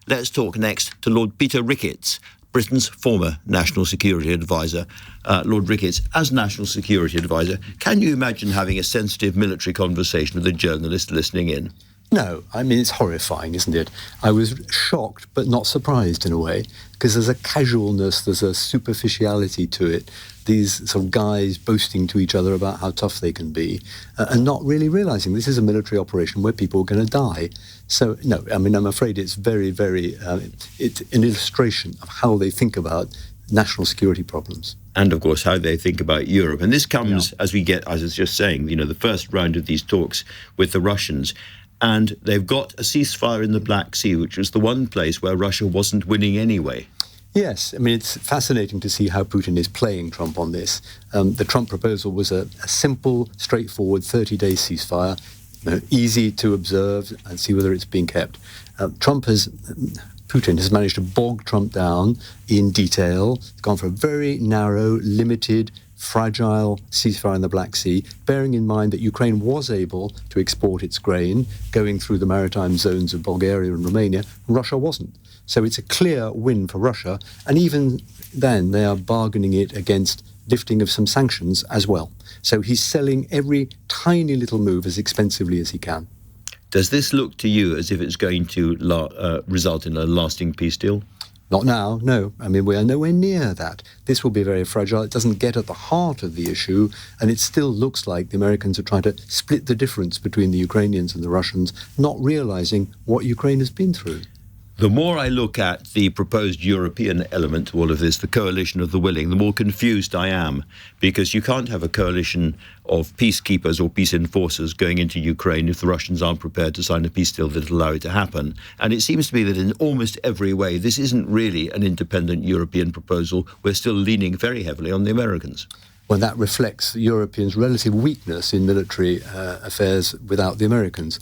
let's talk next to Lord Peter Ricketts, Britain's former National Security Advisor. Lord Ricketts, as National Security Advisor, can you imagine having a sensitive military conversation with a journalist listening in? No, I mean, it's horrifying, isn't it? I was shocked, but not surprised in a way, because there's a casualness, there's a superficiality to it. These sort of guys boasting to each other about how tough they can be, and not really realising this is a military operation where people are going to die. So, no, I mean, I'm afraid it's very, very, it's an illustration of how they think about national security problems. And, of course, how they think about Europe. And this comes as we get, as I was just saying, the first round of these talks with the Russians. And they've got a ceasefire in the Black Sea, which was the one place where Russia wasn't winning anyway. Yes, I mean, it's fascinating to see how Putin is playing Trump on this. The Trump proposal was a simple, straightforward 30-day ceasefire, easy to observe and see whether it's being kept. Putin has managed to bog Trump down in detail. It's gone for a very narrow, limited, fragile ceasefire in the Black Sea, bearing in mind that Ukraine was able to export its grain going through the maritime zones of Bulgaria and Romania. Russia wasn't. So it's a clear win for Russia. And even then, they are bargaining it against lifting of some sanctions as well. So he's selling every tiny little move as expensively as he can. Does this look to you as if it's going to result in a lasting peace deal? Not now, no. I mean, we are nowhere near that. This will be very fragile. It doesn't get at the heart of the issue, and it still looks like the Americans are trying to split the difference between the Ukrainians and the Russians, not realising what Ukraine has been through. The more I look at the proposed European element to all of this, the coalition of the willing, the more confused I am, because you can't have a coalition of peacekeepers or peace enforcers going into Ukraine if the Russians aren't prepared to sign a peace deal that will allow it to happen. And it seems to me that in almost every way, this isn't really an independent European proposal. We're still leaning very heavily on the Americans. Well, that reflects the Europeans' relative weakness in military affairs without the Americans.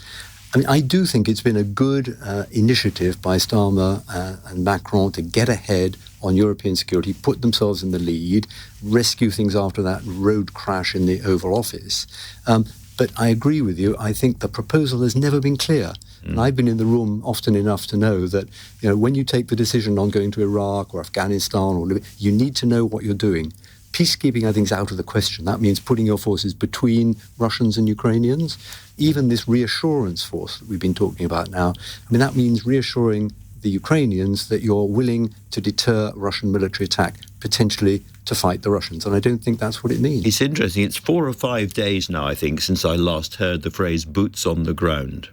I mean, I do think it's been a good initiative by Starmer and Macron to get ahead on European security, put themselves in the lead, rescue things after that road crash in the Oval Office. But I agree with you. I think the proposal has never been clear. And I've been in the room often enough to know that, when you take the decision on going to Iraq or Afghanistan or Libya, you need to know what you're doing. Peacekeeping, I think, is out of the question. That means putting your forces between Russians and Ukrainians. Even this reassurance force that we've been talking about now, I mean, that means reassuring the Ukrainians that you're willing to deter Russian military attack, potentially to fight the Russians. And I don't think that's what it means. It's interesting. It's 4 or 5 days now, I think, since I last heard the phrase boots on the ground.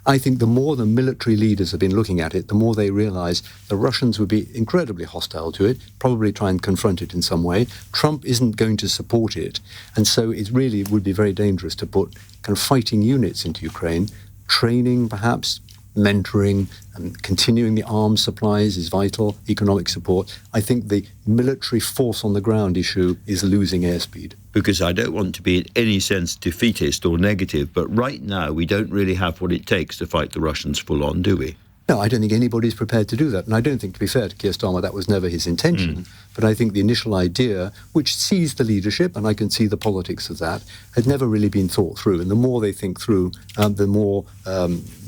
I think the more the military leaders have been looking at it, the more they realise the Russians would be incredibly hostile to it, probably try and confront it in some way. Trump isn't going to support it. And so it really would be very dangerous to put kind of fighting units into Ukraine. Training, perhaps, mentoring, and continuing the arms supplies is vital, economic support. I think the military force on the ground issue is losing airspeed. Because I don't want to be in any sense defeatist or negative, but right now we don't really have what it takes to fight the Russians full on, do we? No, I don't think anybody's prepared to do that. And I don't think, to be fair to Keir Starmer, that was never his intention. But I think the initial idea, which sees the leadership, and I can see the politics of that, had never really been thought through. And the more they think through, the more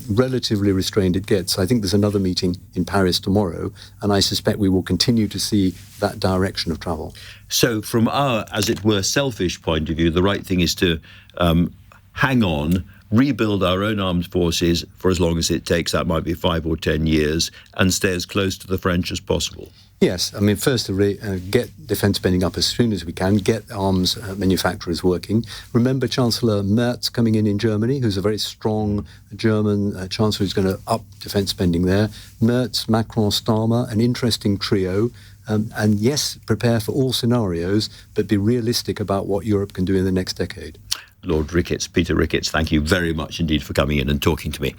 relatively restrained it gets. I think there's another meeting in Paris tomorrow, and I suspect we will continue to see that direction of travel. So from our, as it were, selfish point of view, the right thing is to hang on, rebuild our own armed forces for as long as it takes, that might be 5 or 10 years, and stay as close to the French as possible. Yes, I mean, first of all, get defence spending up as soon as we can, get arms manufacturers working. Remember Chancellor Merz coming in Germany, who's a very strong German chancellor who's going to up defence spending there. Merz, Macron, Starmer, an interesting trio. And yes, prepare for all scenarios, but be realistic about what Europe can do in the next decade. Lord Ricketts, Peter Ricketts, thank you very much indeed for coming in and talking to me.